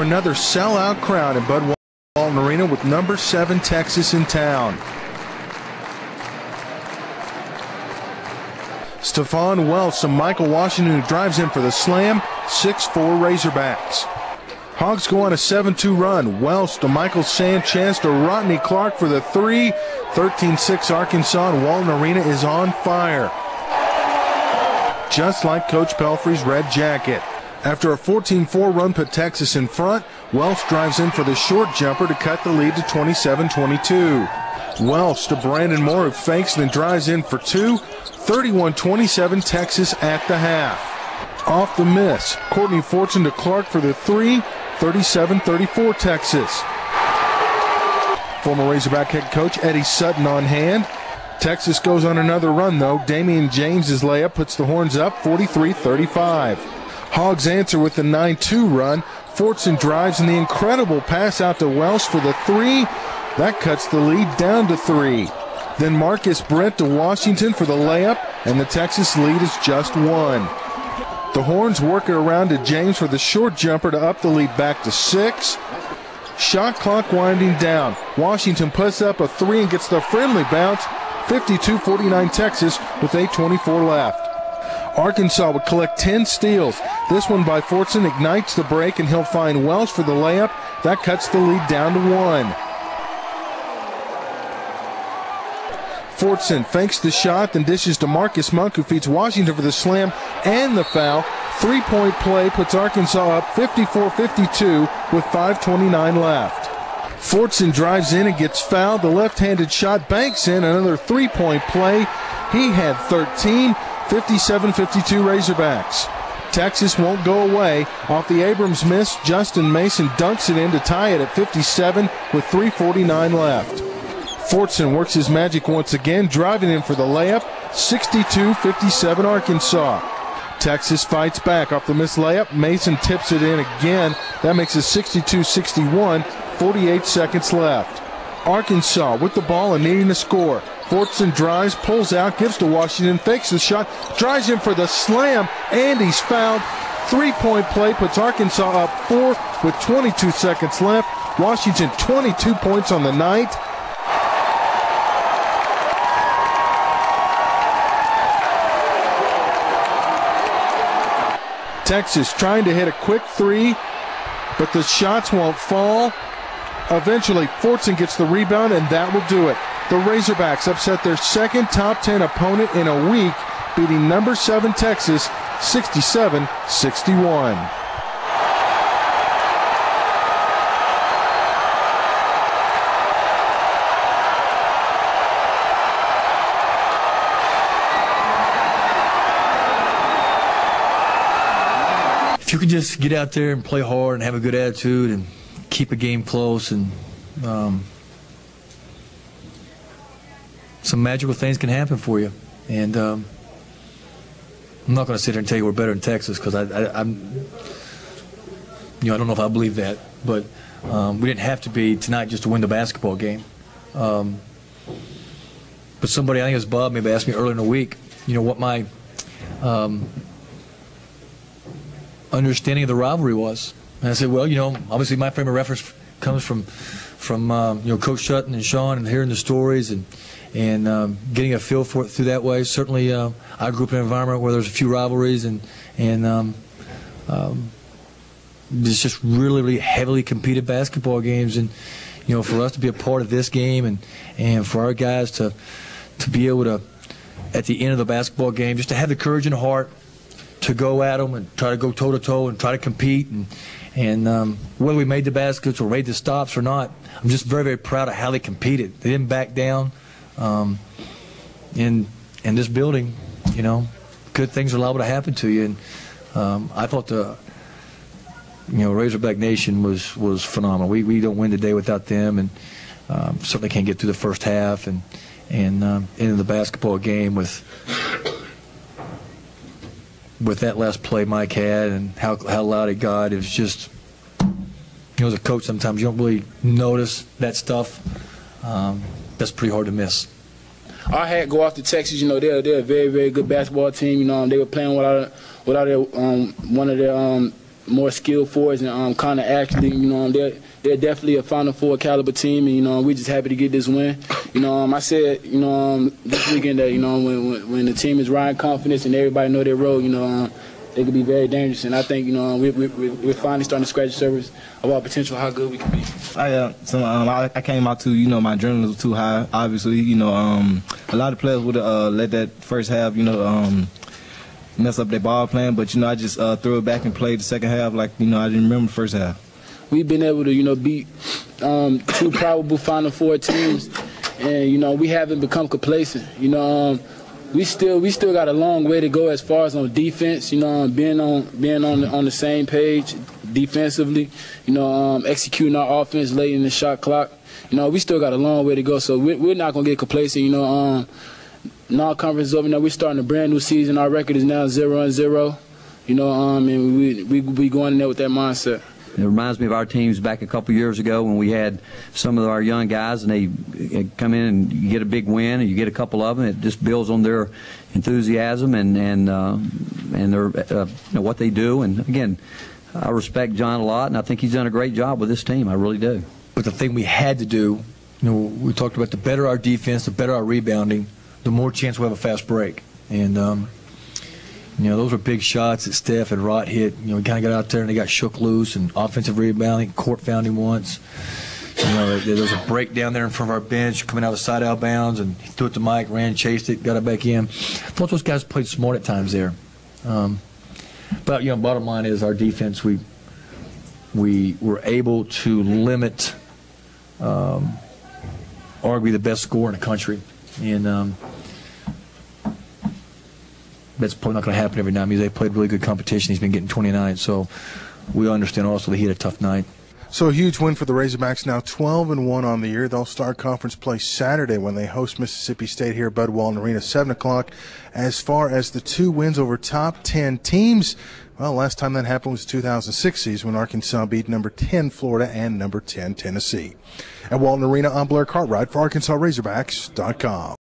another sellout crowd in Bud Walton Arena with number 7 Texas in town. Stephon Welch to Michael Washington, who drives in for the slam. 6-4 Razorbacks. Hogs go on a 7-2 run. Welch to Michael Sanchez to Rodney Clark for the 3. 13-6 Arkansas, and Walton Arena is on fire, just like Coach Pelfrey's red jacket. After a 14-4 run put Texas in front, Welch drives in for the short jumper to cut the lead to 27-22. Welch to Brandon Moore, who fakes and then drives in for 2. 31-27 Texas at the half. Off the miss, Courtney Fortson to Clark for the 3. 37-34 Texas. Former Razorback head coach Eddie Sutton on hand. Texas goes on another run, though. Damian James's layup puts the Horns up 43-35. Hogs answer with the 9-2 run. Fortson drives in the incredible pass out to Welch for the 3. That cuts the lead down to 3. Then Marcus Brent to Washington for the layup, and the Texas lead is just 1. The Horns work it around to James for the short jumper to up the lead back to 6. Shot clock winding down. Washington puts up a 3 and gets the friendly bounce. 52-49 Texas with 8:24 left. Arkansas would collect 10 steals. This one by Fortson ignites the break, and he'll find Welch for the layup. That cuts the lead down to 1. Fortson fakes the shot, then dishes to Marcus Monk, who feeds Washington for the slam and the foul. 3-point play puts Arkansas up 54-52 with 5:29 left. Fortson drives in and gets fouled. The left-handed shot banks in. Another 3-point play. He had 13. 57-52 Razorbacks. Texas won't go away. Off the Abrams miss, Justin Mason dunks it in to tie it at 57 with 3:49 left. Fortson works his magic once again, driving in for the layup. 62-57 Arkansas. Texas fights back off the missed layup. Mason tips it in again. That makes it 62-61. 48 seconds left. Arkansas with the ball and needing to score. Fortson drives, pulls out, gives to Washington, fakes the shot, drives in for the slam, and he's fouled. 3-point play puts Arkansas up 4 with 22 seconds left. Washington 22 points on the night. Texas trying to hit a quick 3, but the shots won't fall. Eventually, Fortson gets the rebound, and that will do it. The Razorbacks upset their second top 10 opponent in a week, beating number 7 Texas 67-61. If you could just get out there and play hard and have a good attitude and keep a game close, and some magical things can happen for you. And I'm not going to sit here and tell you we're better than Texas, because I'm, I don't know if I believe that. But we didn't have to be tonight just to win the basketball game. But somebody, I think it was Bob, maybe asked me earlier in the week, what my understanding of the rivalry was. And I said, well, obviously my frame of reference comes from Coach Sutton and Sean, and hearing the stories and getting a feel for it through that way. Certainly, I grew up in an environment where there's a few rivalries, and it's just really, really heavily competed basketball games. And for us to be a part of this game, and for our guys to be able to, at the end of the basketball game, just to have the courage and the heart to go at them and try to go toe-to-toe and try to compete, and whether we made the baskets or made the stops or not, I'm just very, very proud of how they competed. They didn't back down. In this building, good things are liable to happen to you. And I thought the Razorback Nation was phenomenal. We don't win today without them, and certainly can't get through the first half and into the basketball game with that last play Mike had and how loud it got. It was just, as a coach, sometimes you don't really notice that stuff. That's pretty hard to miss. Our hat go off to Texas. They're a very, very good basketball team. They were playing without one of their more skilled forwards and kind of actually, you know, they're definitely a Final Four caliber team, and you know, we're just happy to get this win. You know, I said, you know, this weekend that, you know, when the team is riding confidence and everybody know their role, you know, they could be very dangerous, and I think, you know, we're finally starting to scratch the surface of our potential, how good we can be. I came out to, you know, my adrenaline was too high. Obviously, you know, a lot of players would have let that first half, you know, mess up their ball playing, but you know, I just threw it back and played the second half like, you know, I didn't remember the first half. We've been able to, you know, beat two probable Final Four teams, and you know, we haven't become complacent. You know, we still got a long way to go as far as on defense. You know, being on the same page defensively. You know, executing our offense late in the shot clock. You know, we still got a long way to go. So we're not gonna get complacent. You know, non-conference is over now. We're starting a brand new season. Our record is now 0-0. You know, and we going in there with that mindset. It reminds me of our teams back a couple years ago when we had some of our young guys, and they come in and you get a big win, and you get a couple of them. It just builds on their enthusiasm and their you know, what they do. And again, I respect John a lot, and I think he's done a great job with this team. I really do. But the thing we had to do, you know, we talked about the better our defense, the better our rebounding, the more chance we'll have a fast break. And you know, those were big shots that Steph and Rott hit. You know, we kind of got out there and they got shook loose, and offensive rebounding. Court found him once. You know, there was a break down there in front of our bench coming out of side out of bounds, and he threw it to Mike, ran, chased it, got it back in. I thought those guys played smart at times there. But, you know, bottom line is our defense, we were able to limit arguably the best score in the country. And that's probably not going to happen every night. I mean, they played really good competition. He's been getting 29, so we understand also that he had a tough night. So a huge win for the Razorbacks, now 12-1 on the year. They'll start conference play Saturday when they host Mississippi State here at Bud Walton Arena, 7 o'clock. As far as the 2 wins over top 10 teams, well, last time that happened was 2006 season when Arkansas beat number 10 Florida and number 10 Tennessee. At Walton Arena, I'm Blair Cartwright for ArkansasRazorbacks.com.